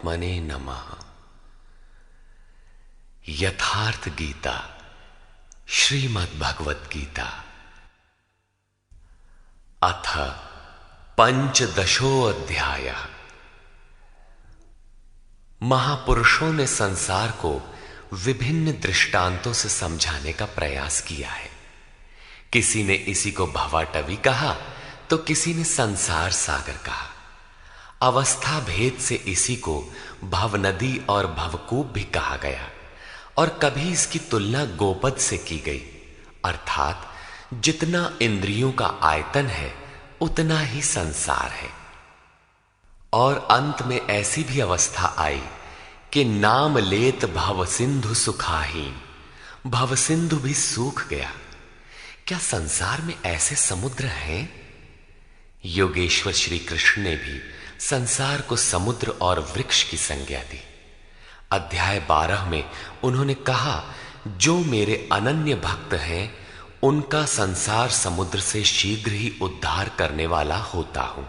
परमात्मने नमः। यथार्थ गीता श्रीमद् भगवत गीता अथ पंचदशोऽध्यायः। महापुरुषों ने संसार को विभिन्न दृष्टांतों से समझाने का प्रयास किया है। किसी ने इसी को भवाटवी कहा तो किसी ने संसार सागर कहा। अवस्था भेद से इसी को भवनदी और भवकूप भी कहा गया और कभी इसकी तुलना गोपद से की गई, अर्थात जितना इंद्रियों का आयतन है उतना ही संसार है। और अंत में ऐसी भी अवस्था आई कि नाम लेत भव सिंधु सुखाहीन, भव सिंधु भी सूख गया। क्या संसार में ऐसे समुद्र हैं? योगेश्वर श्री कृष्ण ने भी संसार को समुद्र और वृक्ष की संज्ञा दी। अध्याय 12 में उन्होंने कहा, जो मेरे अनन्य भक्त हैं उनका संसार समुद्र से शीघ्र ही उद्धार करने वाला होता हूं।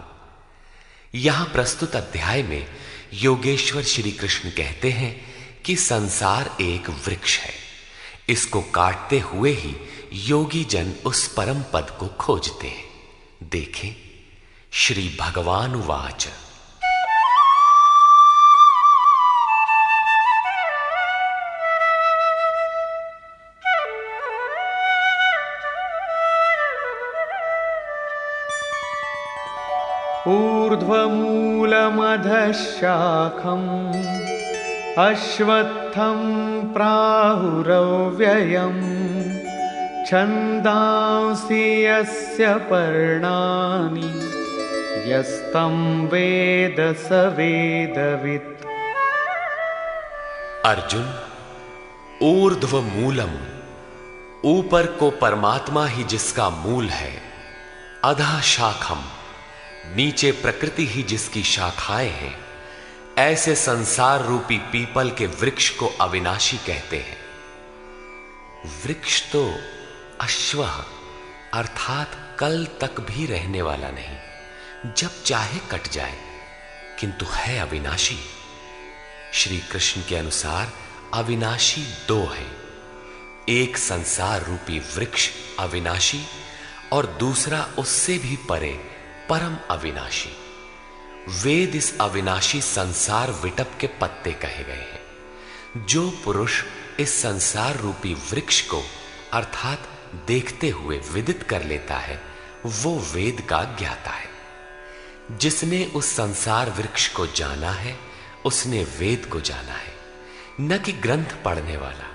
यहां प्रस्तुत अध्याय में योगेश्वर श्री कृष्ण कहते हैं कि संसार एक वृक्ष है। इसको काटते हुए ही योगी जन उस परम पद को खोजते हैं। देखें, श्री भगवान उवाच। ऊर्ध्वमूलमधः शाखम् अश्वत्थं प्राहुरव्ययम् छन्दांसि यस्य पर्णानि यस्तं वेद स वेदवित्। अर्जुन, ऊर्ध्व मूलम, ऊपर को परमात्मा ही जिसका मूल है, अधः शाखम, नीचे प्रकृति ही जिसकी शाखाएं हैं, ऐसे संसार रूपी पीपल के वृक्ष को अविनाशी कहते हैं। वृक्ष तो अश्वः अर्थात कल तक भी रहने वाला नहीं, जब चाहे कट जाए, किंतु है अविनाशी। श्री कृष्ण के अनुसार अविनाशी दो हैं, एक संसार रूपी वृक्ष अविनाशी और दूसरा उससे भी परे परम अविनाशी। वेद इस अविनाशी संसार विटप के पत्ते कहे गए हैं। जो पुरुष इस संसार रूपी वृक्ष को अर्थात देखते हुए विदित कर लेता है वो वेद का ज्ञाता है। जिसने उस संसार वृक्ष को जाना है उसने वेद को जाना है, न कि ग्रंथ पढ़ने वाला।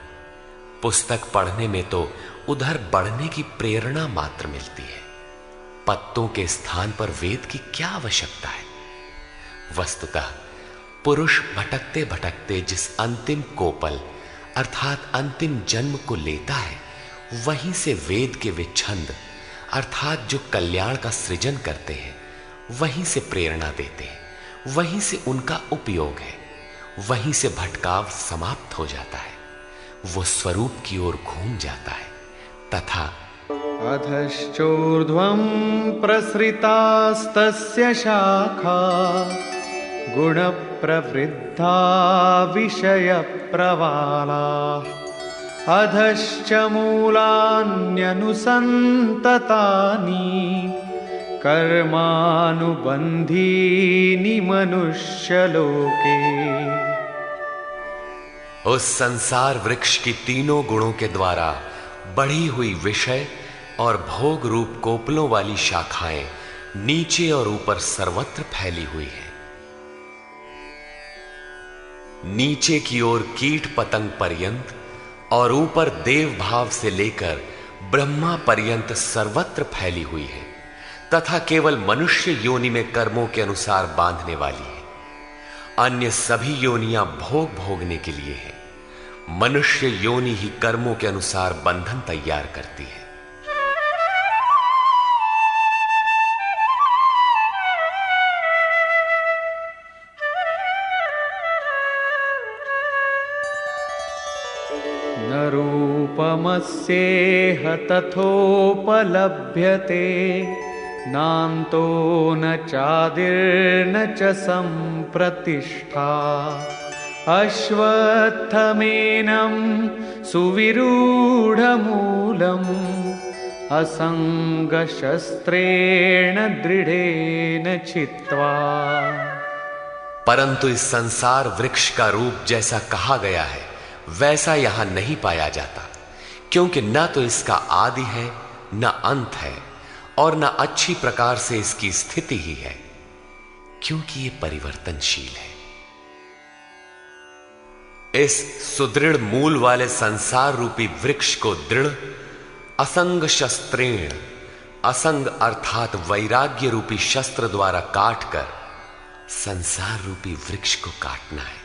पुस्तक पढ़ने में तो उधर बढ़ने की प्रेरणा मात्र मिलती है, पत्तों के स्थान पर वेद की क्या आवश्यकता है। वस्तुतः पुरुष भटकते भटकते जिस अंतिम कोपल अर्थात अंतिम जन्म को लेता है, वहीं से वेद के वे छंद अर्थात जो कल्याण का सृजन करते हैं वहीं से प्रेरणा देते हैं, वहीं से उनका उपयोग है, वहीं से भटकाव समाप्त हो जाता है, वो स्वरूप की ओर घूम जाता है। तथा अधश्चोर्ध्वं प्रसृतास्तस्य शाखा गुणप्रवृद्धा विषयप्रवालाः अधश्च मूलान्यनुसन्ततानि कर्मानुबन्धीनि मनुष्यलोके। उस संसार वृक्ष की तीनों गुणों के द्वारा बढ़ी हुई विषय और भोग रूप कोपलों वाली शाखाएं नीचे और ऊपर सर्वत्र फैली हुई है। नीचे की ओर कीट पतंग पर्यंत और ऊपर देव भाव से लेकर ब्रह्मा पर्यंत सर्वत्र फैली हुई है, तथा केवल मनुष्य योनि में कर्मों के अनुसार बांधने वाली है। अन्य सभी योनियां भोग भोगने के लिए है। मनुष्य योनि ही कर्मों के अनुसार बंधन तैयार करती है। न रूपमस्येह तथोपलभ्यते नान्तो न चादिर्न च सम्प्रतिष्ठा अश्वत्थमेनं सुविरूढमूलम् असंगशस्त्रेण दृढ़ेन छित्त्वा। परंतु इस संसार वृक्ष का रूप जैसा कहा गया है वैसा यहां नहीं पाया जाता, क्योंकि न तो इसका आदि है न अंत है और न अच्छी प्रकार से इसकी स्थिति ही है, क्योंकि ये परिवर्तनशील है। इस सुदृढ़ मूल वाले संसार रूपी वृक्ष को दृढ़ असंग शस्त्रेण, असंग अर्थात वैराग्य रूपी शस्त्र द्वारा काटकर संसार रूपी वृक्ष को काटना है।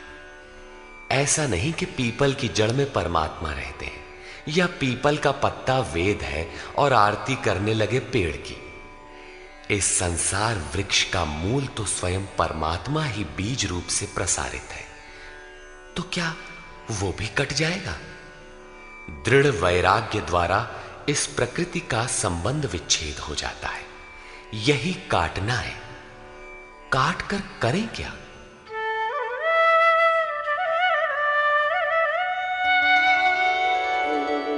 ऐसा नहीं कि पीपल की जड़ में परमात्मा रहते हैं या पीपल का पत्ता वेद है और आरती करने लगे पेड़ की। इस संसार वृक्ष का मूल तो स्वयं परमात्मा ही बीज रूप से प्रसारित है, तो क्या वो भी कट जाएगा? दृढ़ वैराग्य द्वारा इस प्रकृति का संबंध विच्छेद हो जाता है। यही काटना है। काट कर करें क्या?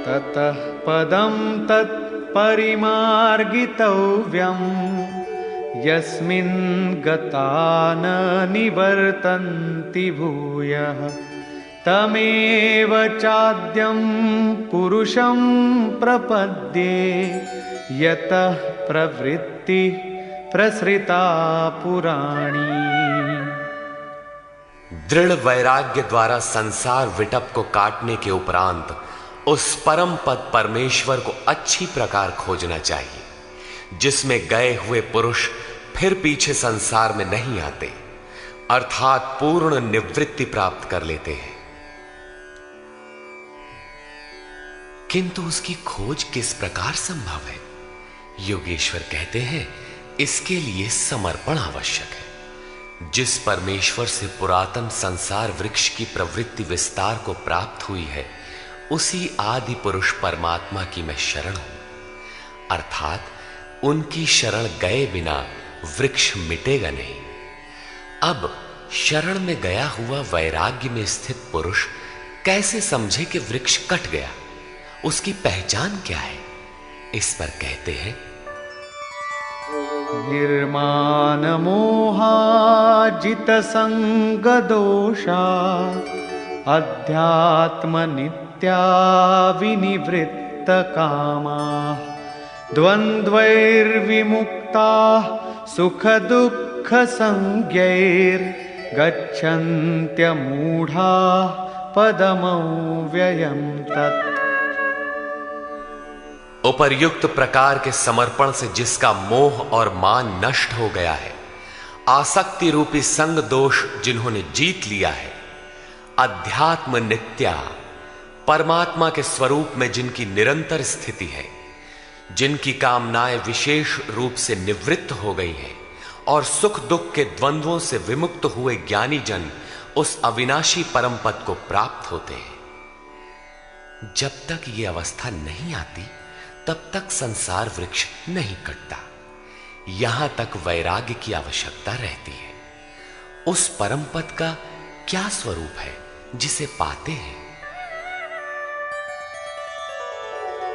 ततः पदं तत्परिमार्गितव्यम् यस्मिन् गता न निवर्तन्ति भूयः तमेव चाद्यं पुरुषं प्रपद्ये यतः प्रवृत्ति प्रसृता पुराणी। दृढ़ वैराग्य द्वारा संसार विटप को काटने के उपरांत उस परम पद परमेश्वर को अच्छी प्रकार खोजना चाहिए, जिसमें गए हुए पुरुष फिर पीछे संसार में नहीं आते, अर्थात पूर्ण निवृत्ति प्राप्त कर लेते हैं। किंतु उसकी खोज किस प्रकार संभव है? योगेश्वर कहते हैं, इसके लिए समर्पण आवश्यक है। जिस परमेश्वर से पुरातन संसार वृक्ष की प्रवृत्ति विस्तार को प्राप्त हुई है, उसी आदि पुरुष परमात्मा की मैं शरण हूं, अर्थात उनकी शरण गए बिना वृक्ष मिटेगा नहीं। अब शरण में गया हुआ वैराग्य में स्थित पुरुष कैसे समझे कि वृक्ष कट गया? उसकी पहचान क्या है? इस पर कहते हैं, निर्माण मोहाजित संग दोषा अध्यात्म नित्या विनिवृत्त कामा द्वंद्वैर्विमुक्ता सुख दुःख संज्ञैर् गच्छन्त्यमूढ़ा पदमव्ययम् तत्। उपर्युक्त प्रकार के समर्पण से जिसका मोह और मान नष्ट हो गया है, आसक्ति रूपी संग दोष जिन्होंने जीत लिया है, अध्यात्म नित्या परमात्मा के स्वरूप में जिनकी निरंतर स्थिति है, जिनकी कामनाएं विशेष रूप से निवृत्त हो गई हैं और सुख दुख के द्वंद्वों से विमुक्त हुए ज्ञानी जन उस अविनाशी परम पद को प्राप्त होते हैं। जब तक ये अवस्था नहीं आती तब तक संसार वृक्ष नहीं कटता। यहां तक वैराग्य की आवश्यकता रहती है। उस परम पद का क्या स्वरूप है जिसे पाते हैं?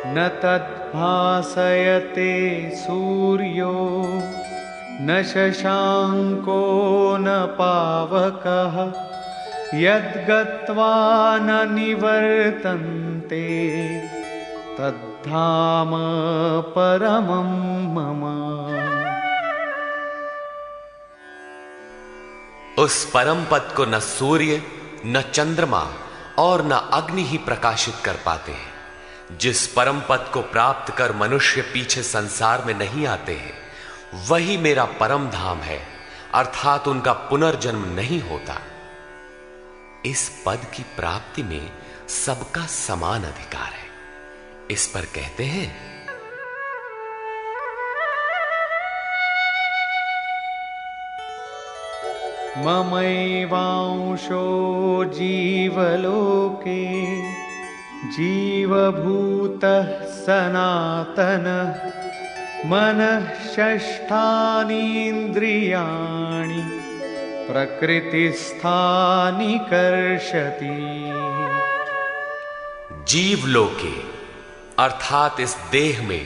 न तद्भासयते सूर्यो न शशांको न पावकः यद्गत्वा न निवर्तन्ते तद्धाम परमं मम। उस परम पद को न सूर्य न चंद्रमा और न अग्नि ही प्रकाशित कर पाते हैं। जिस परम पद को प्राप्त कर मनुष्य पीछे संसार में नहीं आते हैं, वही मेरा परम धाम है, अर्थात उनका पुनर्जन्म नहीं होता। इस पद की प्राप्ति में सबका समान अधिकार है। इस पर कहते हैं, ममैवांशो जीवलोके जीवभूतः सनातनः मनः षष्ठानीन्द्रियाणि प्रकृतिस्थानि कर्षति। जीवलोके अर्थात इस देह में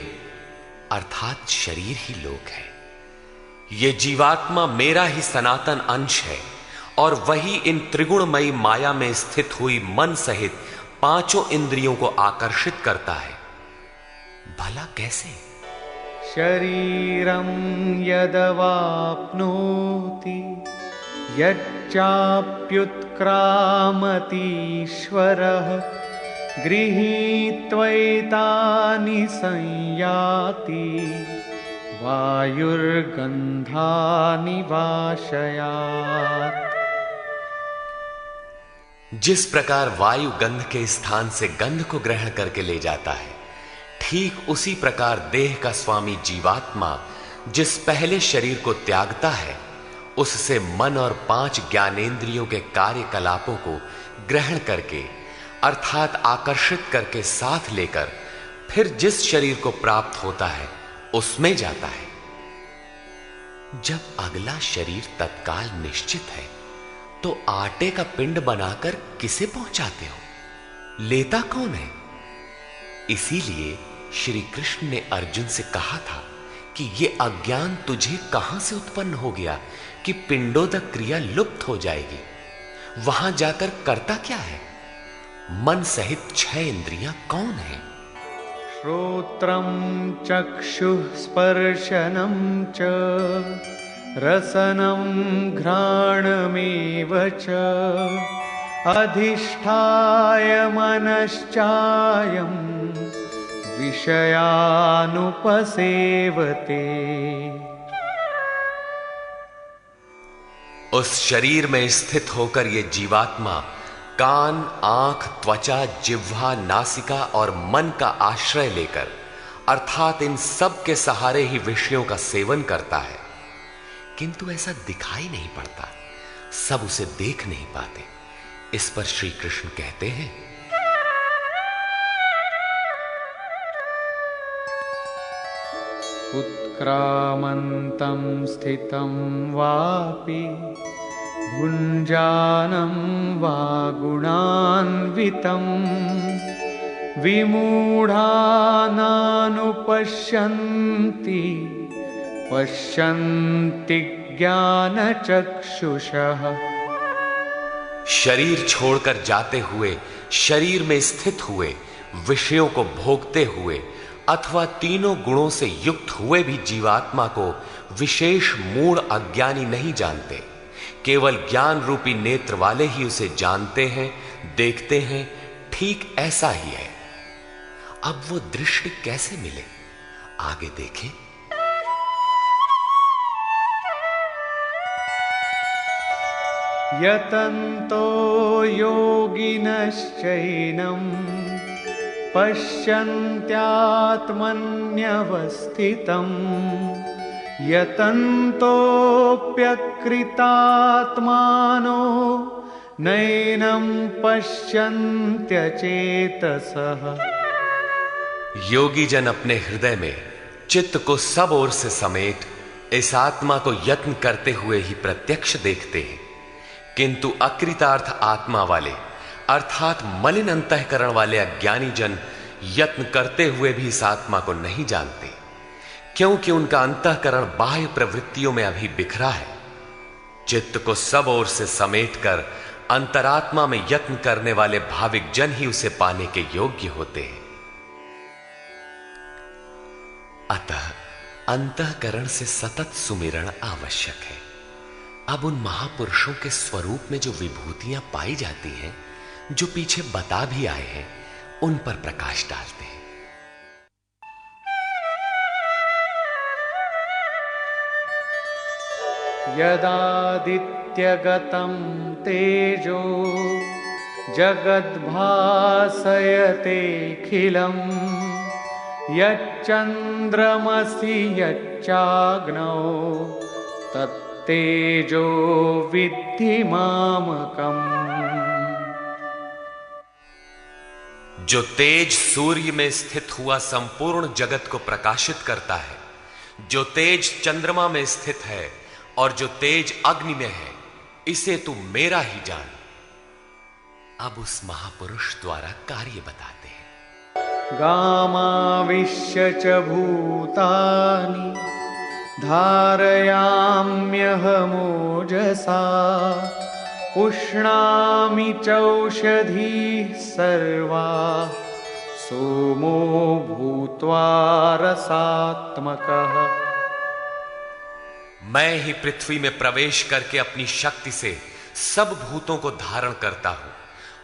अर्थात शरीर ही लोक है। ये जीवात्मा मेरा ही सनातन अंश है और वही इन त्रिगुणमयी माया में स्थित हुई मन सहित पांचों इंद्रियों को आकर्षित करता है। भला कैसे? शरीरं यदवाप्नोति यच्चाप्युत्क्रामतीश्वरः गृहीत्वैतानि संयाति वायुर्गन्धानि वाशयात्। जिस प्रकार वायु गंध के स्थान से गंध को ग्रहण करके ले जाता है, ठीक उसी प्रकार देह का स्वामी जीवात्मा जिस पहले शरीर को त्यागता है, उससे मन और 5 ज्ञानेंद्रियों के कार्यकलापों को ग्रहण करके अर्थात आकर्षित करके साथ लेकर फिर जिस शरीर को प्राप्त होता है उसमें जाता है। जब अगला शरीर तत्काल निश्चित है तो आटे का पिंड बनाकर किसे पहुंचाते हो? लेता कौन है? इसीलिए श्री कृष्ण ने अर्जुन से कहा था कि ये अज्ञान तुझे कहां से उत्पन्न हो गया कि पिंडोदक क्रिया लुप्त हो जाएगी। वहां जाकर करता क्या है? मन सहित 6 इंद्रियां कौन है? श्रोत्रं चक्षुः स्पर्शनं च रसनं घ्राणमेव च अधिष्ठाय मनश्चायं विषयानुपसेवते। उस शरीर में स्थित होकर ये जीवात्मा कान, आंख, त्वचा, जिह्वा, नासिका और मन का आश्रय लेकर अर्थात इन सब के सहारे ही विषयों का सेवन करता है, किंतु ऐसा दिखाई नहीं पड़ता, सब उसे देख नहीं पाते। इस पर श्री कृष्ण कहते हैं, उत्क्रामन्तं स्थितं वापि भुञ्जानं वा गुणान्वितं विमूढानानुपश्यन्ति पश्यन्ति ज्ञानचक्षुषः। शरीर छोड़कर जाते हुए, शरीर में स्थित हुए, विषयों को भोगते हुए अथवा तीनों गुणों से युक्त हुए भी जीवात्मा को विशेष मूढ़ अज्ञानी नहीं जानते। केवल ज्ञान रूपी नेत्र वाले ही उसे जानते हैं, देखते हैं। ठीक ऐसा ही है। अब वो दृष्टि कैसे मिले, आगे देखें। यतन्तो योगिनश्चैनं पश्यन्त्यात्मन्यवस्थितं यतन्तोऽप्यकृतात्मानो नैनं पश्यन्त्यचेतसः। योगी जन अपने हृदय में चित्त को सब ओर से समेट इस आत्मा को यत्न करते हुए ही प्रत्यक्ष देखते हैं, किंतु अकृतार्थ आत्मा वाले अर्थात मलिन अंतःकरण वाले अज्ञानी जन यत्न करते हुए भी इस आत्मा को नहीं जानते, क्योंकि उनका अंतःकरण बाह्य प्रवृत्तियों में अभी बिखरा है। चित्त को सब ओर से समेटकर अंतरात्मा में यत्न करने वाले भाविक जन ही उसे पाने के योग्य होते हैं। अतः अंतःकरण से सतत सुमिरण आवश्यक है। अब उन महापुरुषों के स्वरूप में जो विभूतियां पाई जाती हैं, जो पीछे बता भी आए हैं, उन पर प्रकाश डालते हैं। यदादित्यगतं तेजो जगद्भासयतेऽखिलम् यच्चन्द्रमसि यच्चाग्नौ तत्तेजो विद्धि मामकम्। जो तेज सूर्य में स्थित हुआ संपूर्ण जगत को प्रकाशित करता है, जो तेज चंद्रमा में स्थित है और जो तेज अग्नि में है, इसे तू मेरा ही जान। अब उस महापुरुष द्वारा कार्य बताते हैं। गामाविश्य च भूतानि धारयाम्यहमोजसा पुष्णामि चौषधीः सर्वा सोमो भूत्वा रसात्मकः। मैं ही पृथ्वी में प्रवेश करके अपनी शक्ति से सब भूतों को धारण करता हूं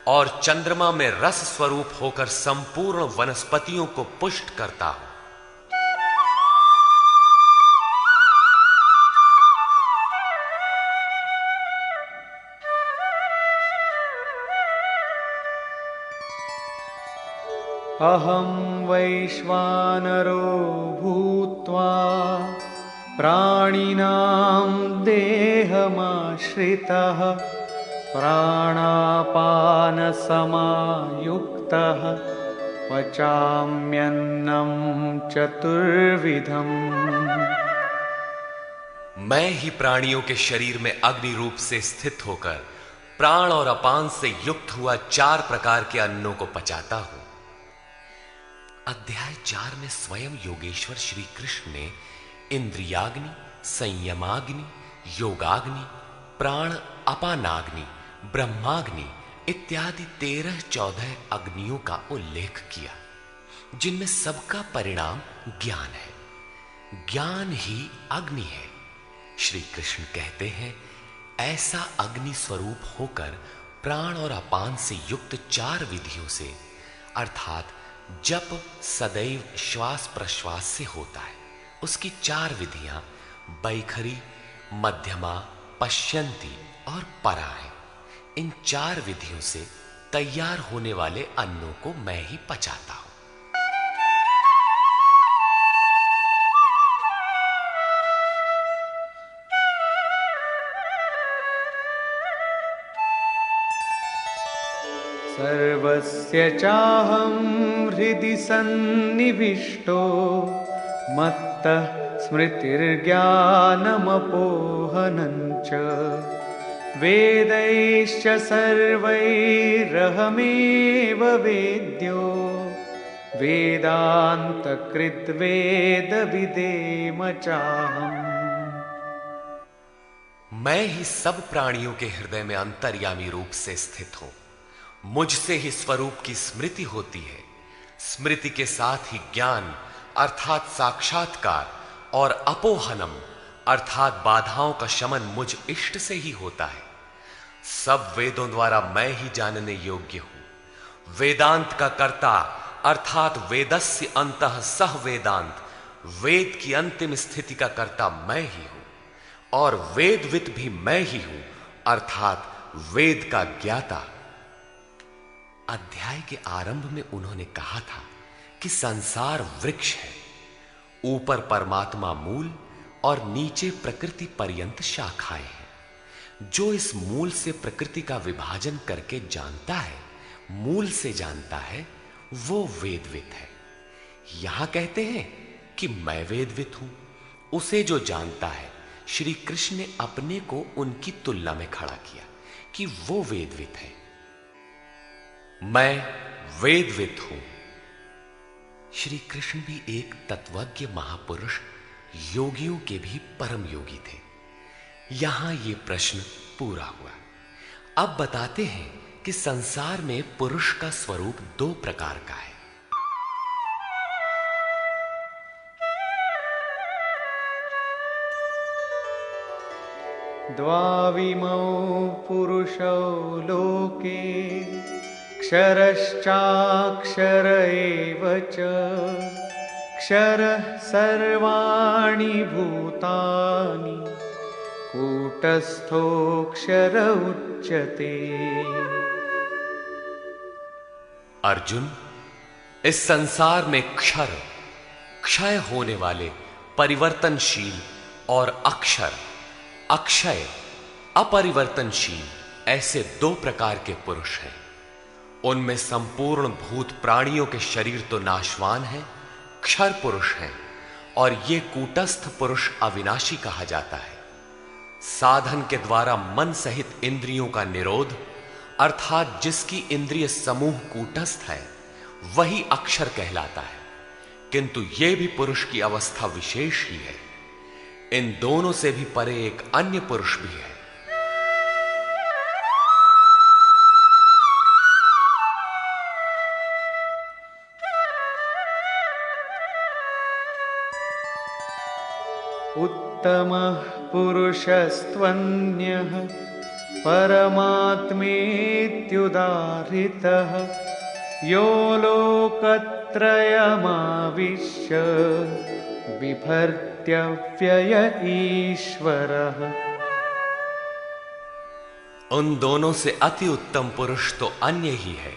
और चंद्रमा में रस स्वरूप होकर संपूर्ण वनस्पतियों को पुष्ट करता हूं। अहं वैश्वानरो भूत्वा प्राणिनां देहमाश्रितः प्राणापानसमायुक्तः पचाम्यन्नं चतुर्विधम्। मैं ही प्राणियों के शरीर में अग्नि रूप से स्थित होकर प्राण और अपान से युक्त हुआ 4 प्रकार के अन्नों को पचाता हूं। अध्याय 4 में स्वयं योगेश्वर श्री कृष्ण ने इंद्रियाग्नि, संयमाग्नि, योगाग्नि, प्राण अपानाग्नि, ब्रह्माग्नि इत्यादि 13-14 अग्नियों का उल्लेख किया, जिनमें सबका परिणाम ज्ञान है। ज्ञान ही अग्नि है। श्री कृष्ण कहते हैं, ऐसा अग्नि स्वरूप होकर प्राण और अपान से युक्त 4 विधियों से, अर्थात जप सदैव श्वास प्रश्वास से होता है, उसकी 4 विधियां बैखरी, मध्यमा, पश्यंती और परा है। इन 4 विधियों से तैयार होने वाले अन्नों को मैं ही पचाता हूं। सर्वस्य चाहं हृदि सन्निविष्टो मत्तः स्मृतिर्ज्ञानमपोहनं च वेदैश्च सर्वैरहमेव वेद्यो वेदान्तकृद्वेदविदेम चाहम्। मैं ही सब प्राणियों के हृदय में अंतर्यामी रूप से स्थित हूं। मुझसे ही स्वरूप की स्मृति होती है। स्मृति के साथ ही ज्ञान अर्थात साक्षात्कार और अपोहनम अर्थात बाधाओं का शमन मुझ इष्ट से ही होता है। सब वेदों द्वारा मैं ही जानने योग्य हूं। वेदांत का कर्ता अर्थात वेदस्य अंतः सह वेदांत, वेद की अंतिम स्थिति का कर्ता मैं ही हूं और वेदविद भी मैं ही हूं अर्थात वेद का ज्ञाता। अध्याय के आरंभ में उन्होंने कहा था कि संसार वृक्ष है, ऊपर परमात्मा मूल और नीचे प्रकृति पर्यंत शाखाएं हैं। जो इस मूल से प्रकृति का विभाजन करके जानता है, मूल से जानता है, वो वेदविद है। यहां कहते हैं कि मैं वेदविद हूं। उसे जो जानता है, श्री कृष्ण ने अपने को उनकी तुलना में खड़ा किया कि वो वेदविद है। मैं वेदविद हूं। श्री कृष्ण भी एक तत्वज्ञ महापुरुष, योगियों के भी परम योगी थे। यहां ये प्रश्न पूरा हुआ। अब बताते हैं कि संसार में पुरुष का स्वरूप 2 प्रकार का है। द्वाविमौ पुरुषौ लोके क्षरश्चाक्षर एव च क्षरः सर्वाणि भूतानि कूटस्थोऽक्षर उच्यते। अर्जुन, इस संसार में क्षर, क्षय होने वाले, परिवर्तनशील और अक्षर, अक्षय, अपरिवर्तनशील, ऐसे 2 प्रकार के पुरुष हैं। उनमें संपूर्ण भूत प्राणियों के शरीर तो नाशवान हैं, क्षर पुरुष हैं, और ये कूटस्थ पुरुष अविनाशी कहा जाता है। साधन के द्वारा मन सहित इंद्रियों का निरोध, अर्थात जिसकी इंद्रिय समूह कूटस्थ है, वही अक्षर कहलाता है। किंतु यह भी पुरुष की अवस्था विशेष ही है। इन दोनों से भी परे एक अन्य पुरुष भी है। उत्तमः पुरुषस्त्वन्यः परमात्मेत्युदाहृतः यो लोकत्रयमाविश्य बिभर्त्यव्यय ईश्वरः। उन दोनों से अति उत्तम पुरुष तो अन्य ही है,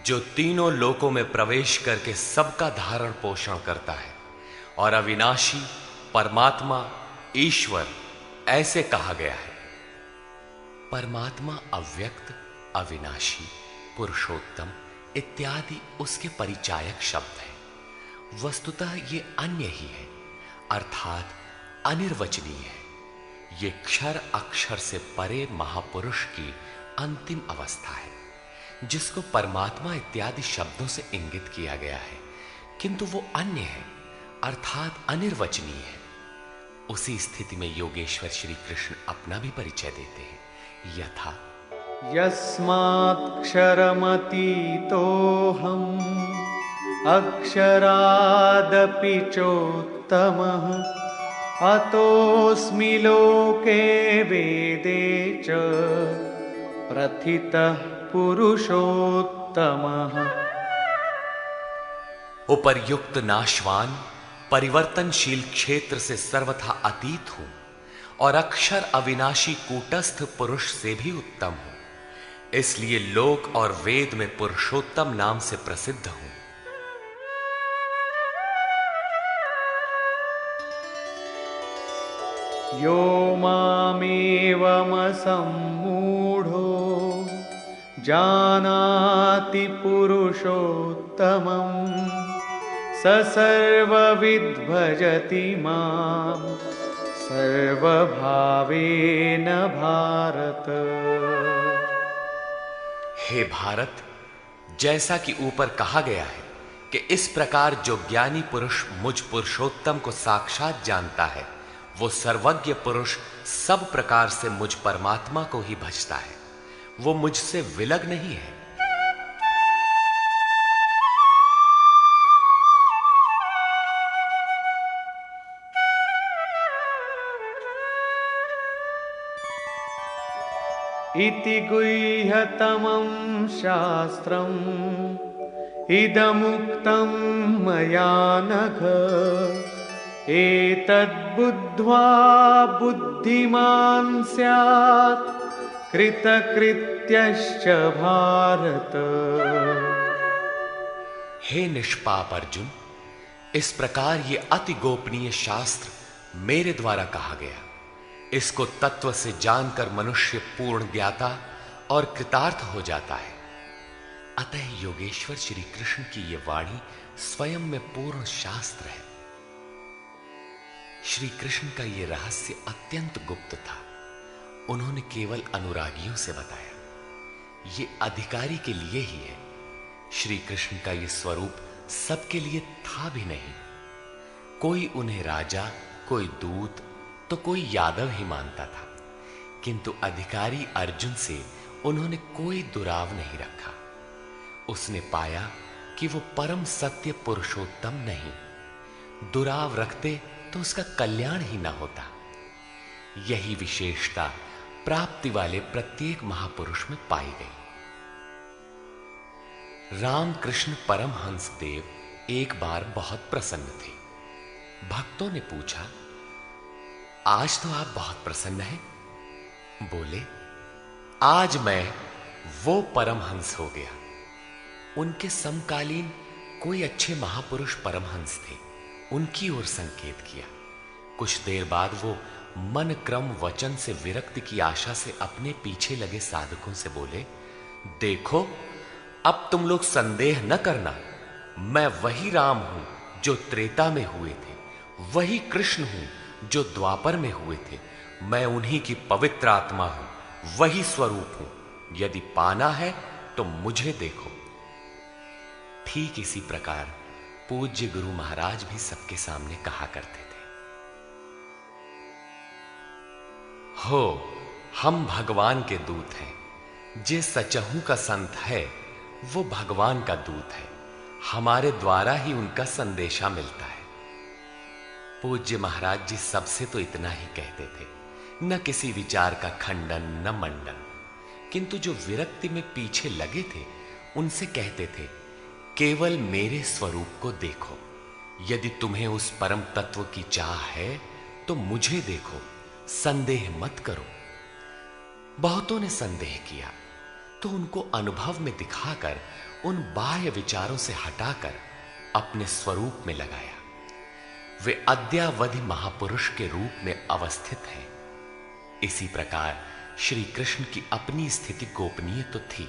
जो तीनों लोकों में प्रवेश करके सबका धारण पोषण करता है, और अविनाशी परमात्मा ईश्वर ऐसे कहा गया है। परमात्मा अव्यक्त, अविनाशी, पुरुषोत्तम इत्यादि उसके परिचायक शब्द हैं। वस्तुतः ये अन्य ही है, अर्थात अनिर्वचनीय है। ये क्षर अक्षर से परे महापुरुष की अंतिम अवस्था है, जिसको परमात्मा इत्यादि शब्दों से इंगित किया गया है, किंतु वो अन्य है, अर्थात अनिर्वचनीय है। उसी स्थिति में योगेश्वर श्री कृष्ण अपना भी परिचय देते हैं, यथा यस्मात्क्षरमतीतोऽहम् अक्षरादपि चोत्तमः अतोऽस्मि लोके वेदे च प्रथितः पुरुषोत्तमः। उपर्युक्त नाशवान परिवर्तनशील क्षेत्र से सर्वथा अतीत हूं, और अक्षर अविनाशी कूटस्थ पुरुष से भी उत्तम हूं, इसलिए लोक और वेद में पुरुषोत्तम नाम से प्रसिद्ध हूं। यो मामेवमसम्मूढो जानाति पुरुषोत्तमं स सर्वविद् भजति मां सर्वभावेन भारत। हे भारत, जैसा कि ऊपर कहा गया है कि इस प्रकार जो ज्ञानी पुरुष मुझ पुरुषोत्तम को साक्षात जानता है, वो सर्वज्ञ पुरुष सब प्रकार से मुझ परमात्मा को ही भजता है। वो मुझसे विलग नहीं है। इति गुह्यतमं शास्त्रम् इदमुक्तं मया नघ एतद्बुद्ध्वा बुद्धिमान् स्यात् कृतकृत्यश्च भारत। हे निष्पाप अर्जुन, इस प्रकार ये अति गोपनीय शास्त्र मेरे द्वारा कहा गया। इसको तत्व से जानकर मनुष्य पूर्ण ज्ञाता और कृतार्थ हो जाता है। अतः योगेश्वर श्री कृष्ण की ये वाणी स्वयं में पूर्ण शास्त्र है। श्री कृष्ण का ये रहस्य अत्यंत गुप्त था। उन्होंने केवल अनुरागियों से बताया। ये अधिकारी के लिए ही है। श्री कृष्ण का ये स्वरूप सबके लिए था भी नहीं। कोई उन्हें राजा, कोई दूत, तो कोई यादव ही मानता था, किंतु अधिकारी अर्जुन से उन्होंने कोई दुराव नहीं रखा। उसने पाया कि वो परम सत्य पुरुषोत्तम नहीं। दुराव रखते तो उसका कल्याण ही ना होता। यही विशेषता प्राप्ति वाले प्रत्येक महापुरुष में पाई गई। रामकृष्ण परमहंस देव एक बार बहुत प्रसन्न थे। भक्तों ने पूछा, आज तो आप बहुत प्रसन्न हैं? बोले, आज मैं वो परमहंस हो गया। उनके समकालीन कोई अच्छे महापुरुष परमहंस थे, उनकी ओर संकेत किया। कुछ देर बाद वो मन क्रम वचन से विरक्ति की आशा से अपने पीछे लगे साधकों से बोले, देखो, अब तुम लोग संदेह न करना, मैं वही राम हूं जो त्रेता में हुए थे, वही कृष्ण हूं जो द्वापर में हुए थे। मैं उन्हीं की पवित्र आत्मा हूं, वही स्वरूप हूं। यदि पाना है तो मुझे देखो। ठीक इसी प्रकार पूज्य गुरु महाराज भी सबके सामने कहा करते थे, हो हम भगवान के दूत हैं। जे सचहू का संत है वो भगवान का दूत है। हमारे द्वारा ही उनका संदेशा मिलता है। पूज्य महाराज जी सबसे तो इतना ही कहते थे, न किसी विचार का खंडन न मंडन, किंतु जो विरक्ति में पीछे लगे थे उनसे कहते थे, केवल मेरे स्वरूप को देखो। यदि तुम्हें उस परम तत्व की चाह है तो मुझे देखो, संदेह मत करो। बहुतों ने संदेह किया तो उनको अनुभव में दिखाकर उन बाह्य विचारों से हटाकर अपने स्वरूप में लगाया। वे अद्यावधि महापुरुष के रूप में अवस्थित हैं। इसी प्रकार श्री कृष्ण की अपनी स्थिति गोपनीय तो थी,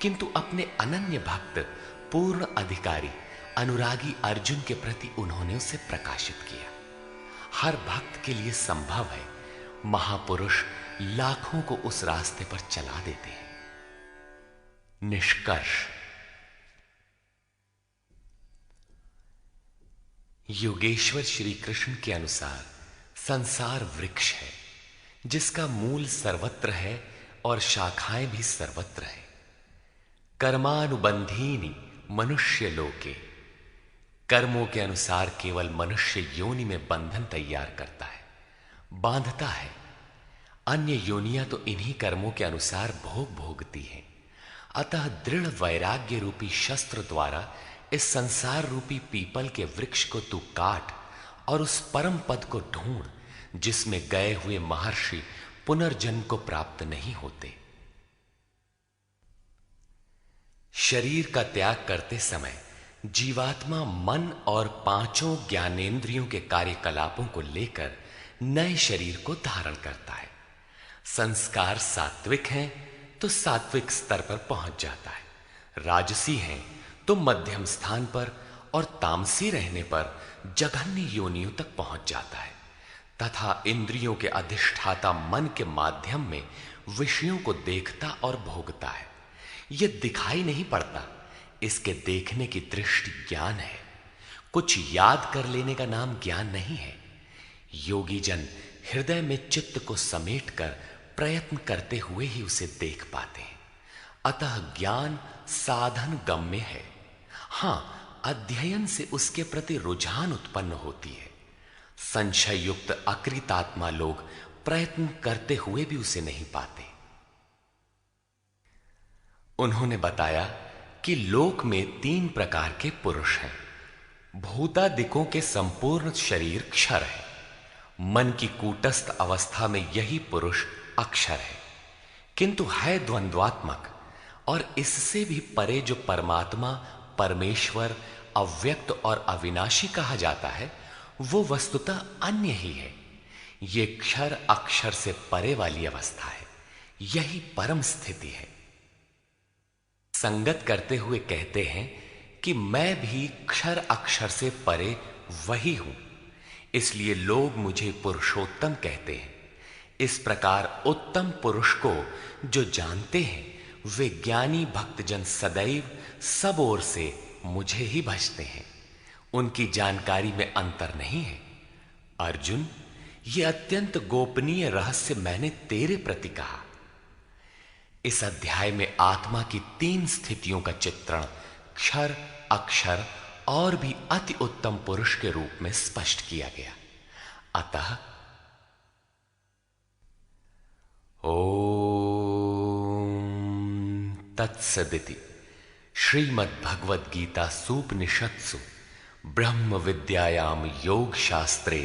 किंतु अपने अनन्य भक्त पूर्ण अधिकारी अनुरागी अर्जुन के प्रति उन्होंने उसे प्रकाशित किया। हर भक्त के लिए संभव है, महापुरुष लाखों को उस रास्ते पर चला देते हैं। निष्कर्ष, योगेश्वर श्री कृष्ण के अनुसार संसार वृक्ष है, जिसका मूल सर्वत्र है और शाखाएं भी सर्वत्र है। कर्मानुबंधीनि मनुष्य लोके, कर्मों के अनुसार केवल मनुष्य योनि में बंधन तैयार करता है, बांधता है। अन्य योनियां तो इन्हीं कर्मों के अनुसार भोग भोगती हैं। अतः दृढ़ वैराग्य रूपी शस्त्र द्वारा इस संसार रूपी पीपल के वृक्ष को तू काट और उस परम पद को ढूंढ, जिसमें गए हुए महर्षि पुनर्जन्म को प्राप्त नहीं होते। शरीर का त्याग करते समय जीवात्मा मन और पांचों ज्ञानेंद्रियों के कार्यकलापों को लेकर नए शरीर को धारण करता है। संस्कार सात्विक हैं तो सात्विक स्तर पर पहुंच जाता है, राजसी हैं तो मध्यम स्थान पर, और तामसी रहने पर जघन्य योनियों तक पहुंच जाता है, तथा इंद्रियों के अधिष्ठाता मन के माध्यम में विषयों को देखता और भोगता है। यह दिखाई नहीं पड़ता, इसके देखने की दृष्टि ज्ञान है। कुछ याद कर लेने का नाम ज्ञान नहीं है। योगी जन हृदय में चित्त को समेटकर प्रयत्न करते हुए ही उसे देख पाते हैं। अतः ज्ञान साधन गम्य है। हां, अध्ययन से उसके प्रति रुझान उत्पन्न होती है। संशय युक्त अकृतात्मा लोग प्रयत्न करते हुए भी उसे नहीं पाते। उन्होंने बताया कि लोक में 3 प्रकार के पुरुष हैं। भूतादिकों के संपूर्ण शरीर क्षर है। मन की कूटस्थ अवस्था में यही पुरुष अक्षर है, किंतु है द्वंद्वात्मक, और इससे भी परे जो परमात्मा परमेश्वर अव्यक्त और अविनाशी कहा जाता है, वो वस्तुतः अन्य ही है। ये क्षर अक्षर से परे वाली अवस्था है, यही परम स्थिति है। संगत करते हुए कहते हैं कि मैं भी क्षर अक्षर से परे वही हूं, इसलिए लोग मुझे पुरुषोत्तम कहते हैं। इस प्रकार उत्तम पुरुष को जो जानते हैं, वे ज्ञानी भक्तजन सदैव सब ओर से मुझे ही भजते हैं। उनकी जानकारी में अंतर नहीं है। अर्जुन, ये अत्यंत गोपनीय रहस्य मैंने तेरे प्रति कहा। इस अध्याय में आत्मा की 3 स्थितियों का चित्रण क्षर अक्षर और भी अति उत्तम पुरुष के रूप में स्पष्ट किया गया। अतः ओम तत्सदिति श्रीमद्भगवद गीता सूपनिषत्सु ब्रह्म विद्यायाम योग शास्त्रे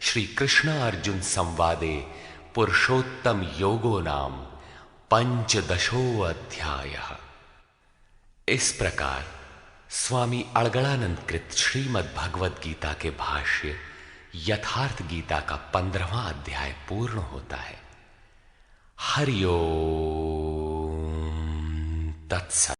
श्री कृष्ण अर्जुन संवादे पुरुषोत्तम योगो नाम 15वां अध्याय। इस प्रकार स्वामी अड़गड़ानंद कृत श्रीमद् भगवद गीता के भाष्य यथार्थ गीता का 15वां अध्याय पूर्ण होता है। हरि ओम तत्सत्।